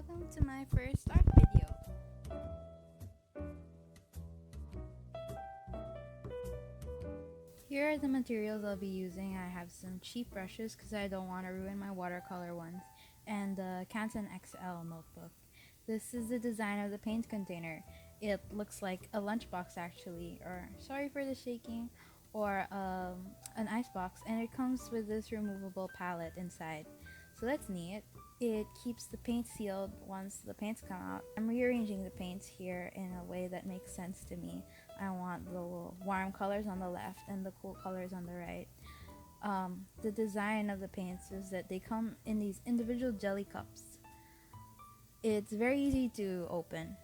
Welcome to my first art video. Here are the materials I'll be using. I have some cheap brushes because I don't want to ruin my watercolor ones, and the Canson XL notebook. This is the design of the paint container. It looks like a lunchbox actually, or sorry for the shaking, or an icebox, and it comes with this removable palette inside. So that's neat. It keeps the paint sealed once the paints come out. I'm rearranging the paints here in a way that makes sense to me. I want the warm colors on the left and the cool colors on the right. The design of the paints is that they come in these individual jelly cups. It's very easy to open.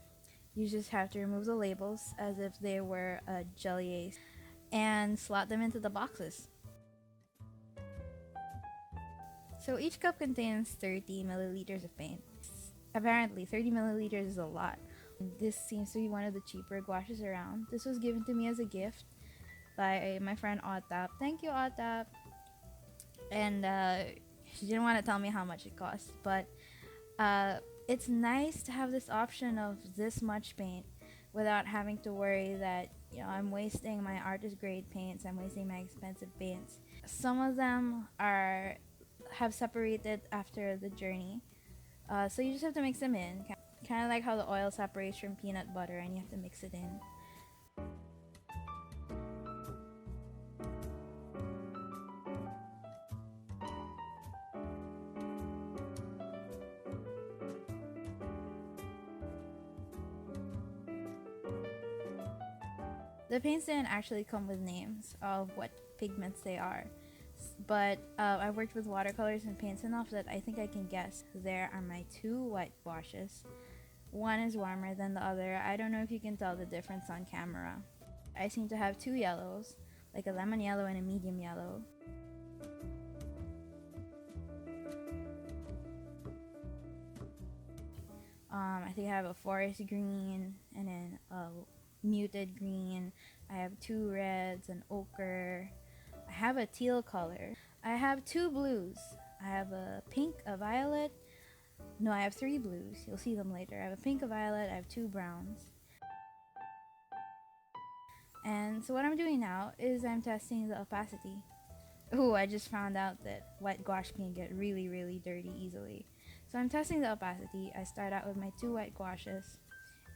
You just have to remove the labels as if they were a jelly ace and slot them into the boxes. So each cup contains 30 milliliters of paint. Apparently 30 milliliters is a lot. This seems to be one of the cheaper gouaches around. This was given to me as a gift by my friend Otap. Thank you, Otap. And she didn't want to tell me how much it cost, but it's nice to have this option of this much paint without having to worry that I'm wasting my artist grade paints, I'm wasting my expensive paints. Some of them have separated after the journey, so you just have to mix them in, kind of like how the oil separates from peanut butter and you have to mix it in. The paints didn't actually come with names of what pigments they are, but I worked with watercolors and paints enough that I think I can guess. There are my two white gouaches. One is warmer than the other. I don't know if you can tell the difference on camera. I seem to have two yellows, like a lemon yellow and a medium yellow. I think I have a forest green and then a muted green. I have two reds, an ochre. I have a teal color. I have two blues. I have a pink, a violet. No, I have three blues. You'll see them later. I have a pink, a violet. I have two browns. And so what I'm doing now is I'm testing the opacity. Oh, I just found out that white gouache can get really, really dirty easily. So I'm testing the opacity. I start out with my two white gouaches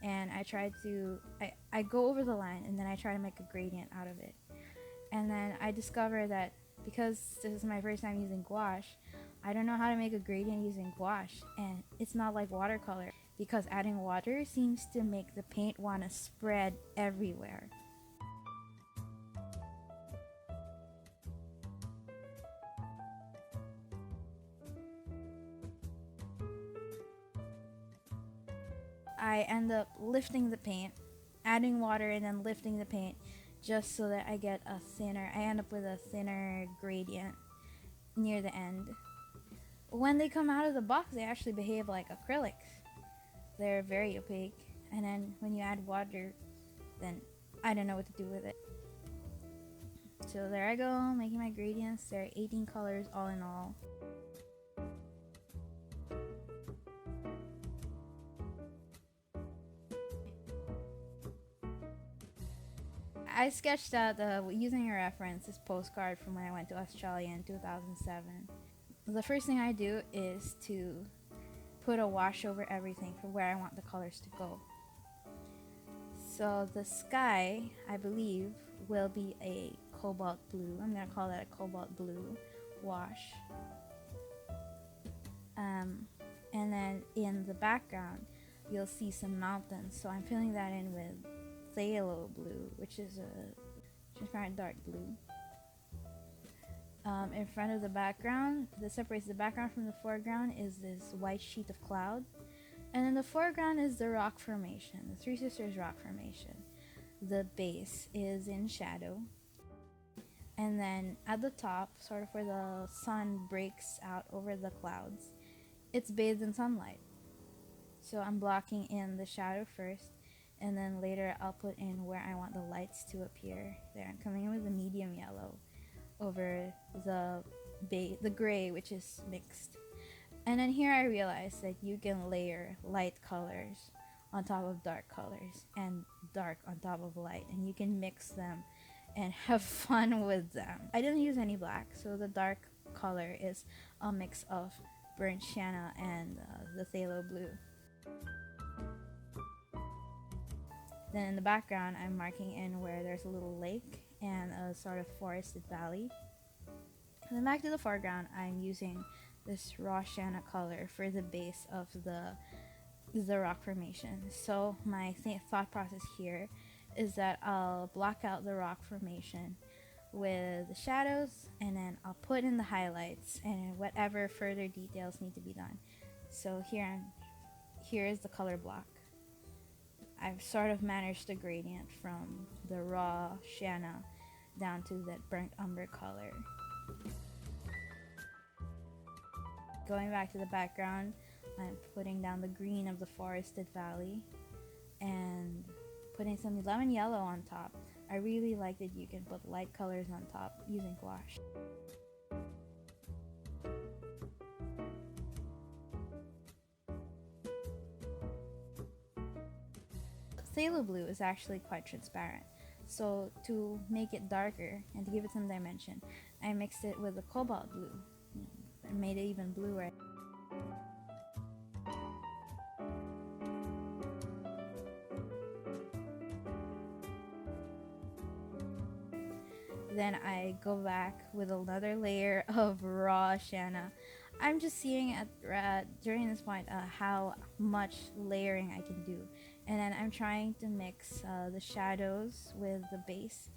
and I go over the line and then I try to make a gradient out of it. And then I discover that because this is my first time using gouache, I don't know how to make a gradient using gouache, and it's not like watercolor because adding water seems to make the paint want to spread everywhere. I end up lifting the paint, adding water and then lifting the paint just so that I end up with a thinner gradient near the end. When they come out of the box, they actually behave like acrylics. They're very opaque, and then when you add water, then I don't know what to do with it. So there I go, making my gradients. There are 18 colors all in all. I sketched out, using a reference, this postcard from when I went to Australia in 2007. The first thing I do is to put a wash over everything for where I want the colors to go. So the sky, I believe, will be a cobalt blue. I'm going to call that a cobalt blue wash. And then in the background, you'll see some mountains. So I'm filling that in with phthalo blue, which is a transparent dark blue. In front of the background, that separates the background from the foreground, is this white sheet of cloud. And in the foreground is the rock formation, the Three Sisters rock formation. The base is in shadow. And then at the top, sort of where the sun breaks out over the clouds, it's bathed in sunlight. So I'm blocking in the shadow first, and then later I'll put in where I want the lights to appear. There, I'm coming in with a medium yellow over the gray, which is mixed. And then here I realized that you can layer light colors on top of dark colors and dark on top of light, and you can mix them and have fun with them. I didn't use any black, so the dark color is a mix of burnt sienna and the phthalo blue. Then in the background, I'm marking in where there's a little lake and a sort of forested valley. And then back to the foreground, I'm using this raw sienna color for the base of the rock formation. So my thought process here is that I'll block out the rock formation with the shadows, and then I'll put in the highlights and whatever further details need to be done. So here is the color block. I've sort of managed the gradient from the raw sienna down to that burnt umber color. Going back to the background, I'm putting down the green of the forested valley and putting some lemon yellow on top. I really like that you can put light colors on top using gouache. Phthalo blue is actually quite transparent, so to make it darker and to give it some dimension, I mixed it with the cobalt blue and made it even bluer. Then I go back with another layer of raw sienna. I'm just seeing at during this point how much layering I can do, and then I'm trying to mix the shadows with the base.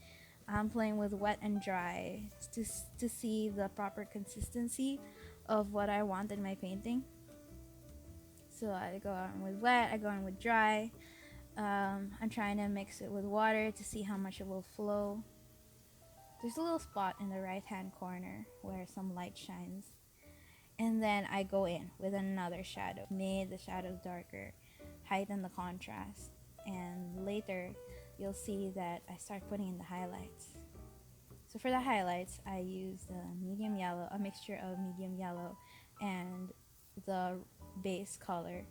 I'm playing with wet and dry to see the proper consistency of what I want in my painting. So I go on with wet, I go on with dry. I'm trying to mix it with water to see how much it will flow. There's a little spot in the right hand corner where some light shines. And then I go in with another shadow, made the shadows darker, heighten the contrast. And later, you'll see that I start putting in the highlights. So for the highlights, I use the medium yellow, a mixture of medium yellow and the base color.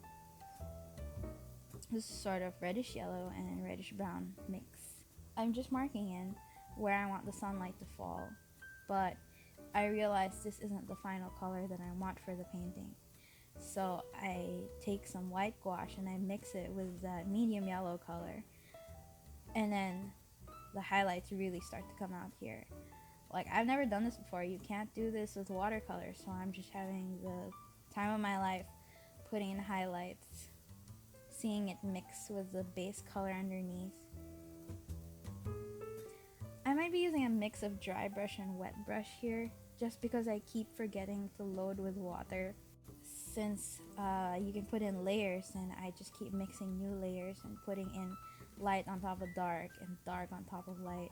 This is sort of reddish yellow and reddish brown mix. I'm just marking in where I want the sunlight to fall, but I realized this isn't the final color that I want for the painting. So I take some white gouache and I mix it with that medium yellow color, and then the highlights really start to come out here. Like, I've never done this before. You can't do this with watercolor, so I'm just having the time of my life putting in highlights, seeing it mix with the base color underneath. I might be using a mix of dry brush and wet brush here, just because I keep forgetting to load with water. Since you can put in layers, and I just keep mixing new layers and putting in light on top of dark and dark on top of light.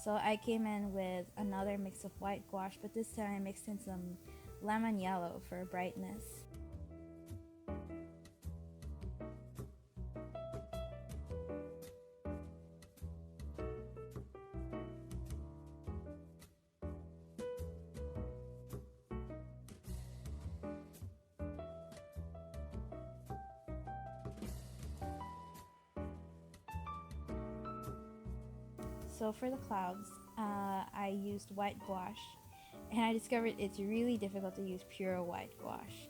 So I came in with another mix of white gouache, but this time I mixed in some lemon yellow for brightness. So for the clouds, I used white gouache, and I discovered it's really difficult to use pure white gouache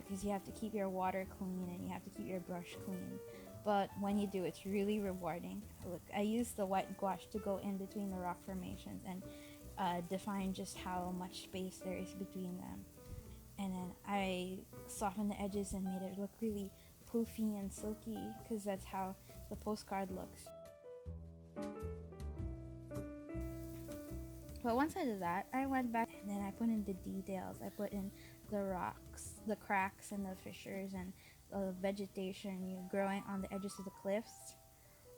because you have to keep your water clean and you have to keep your brush clean. But when you do, it's really rewarding. Look, I used the white gouache to go in between the rock formations and define just how much space there is between them. And then I softened the edges and made it look really poofy and silky, because that's how the postcard looks. But once I did that, I went back and then I put in the details. I put in the rocks, the cracks and the fissures, and the vegetation growing on the edges of the cliffs.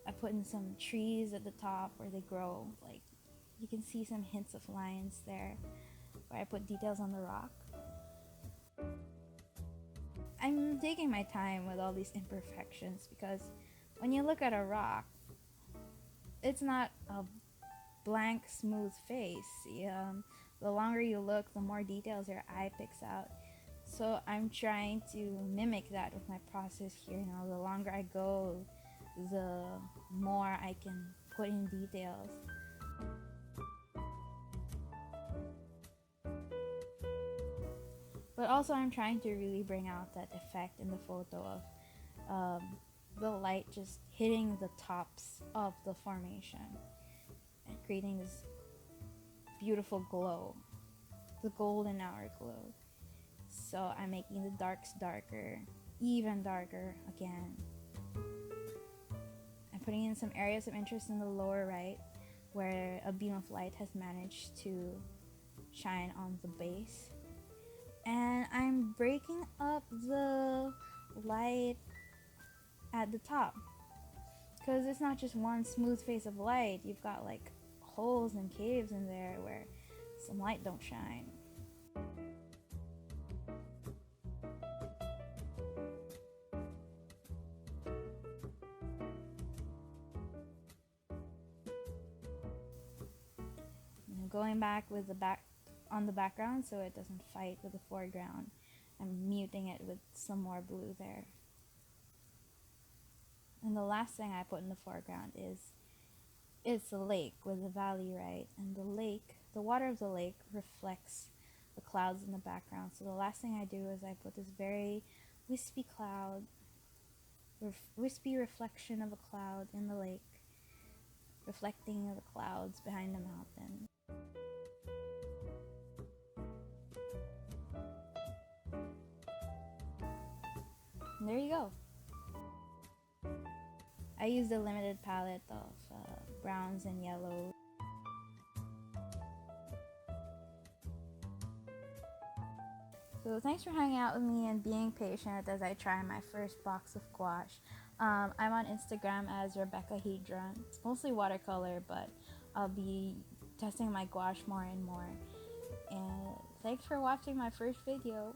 I put in some trees at the top where they grow. Like, you can see some hints of lines there where I put details on the rock. I'm taking my time with all these imperfections because when you look at a rock, it's not a blank, smooth face. The longer you look, the more details your eye picks out. So I'm trying to mimic that with my process here. Now, the longer I go, the more I can put in details. But also I'm trying to really bring out that effect in the photo of the light just hitting the tops of the formation and creating this beautiful glow, the golden hour glow. So I'm making the darks darker, even darker again. I'm putting in some areas of interest in the lower right where a beam of light has managed to shine on the base. And I'm breaking up the light at the top because it's not just one smooth face of light. You've got like holes and caves in there where some light don't shine. Going back with the back on the background so it doesn't fight with the foreground. I'm muting it with some more blue there. And the last thing I put in the foreground is it's a lake with a valley, right? And the lake, the water of the lake reflects the clouds in the background. So the last thing I do is I put this very wispy cloud, wispy reflection of a cloud in the lake, reflecting the clouds behind the mountain. And there you go. I used a limited palette of browns and yellows. So thanks for hanging out with me and being patient as I try my first box of gouache. I'm on Instagram as Rebecca Hedron. It's mostly watercolor, but I'll be testing my gouache more and more. And thanks for watching my first video.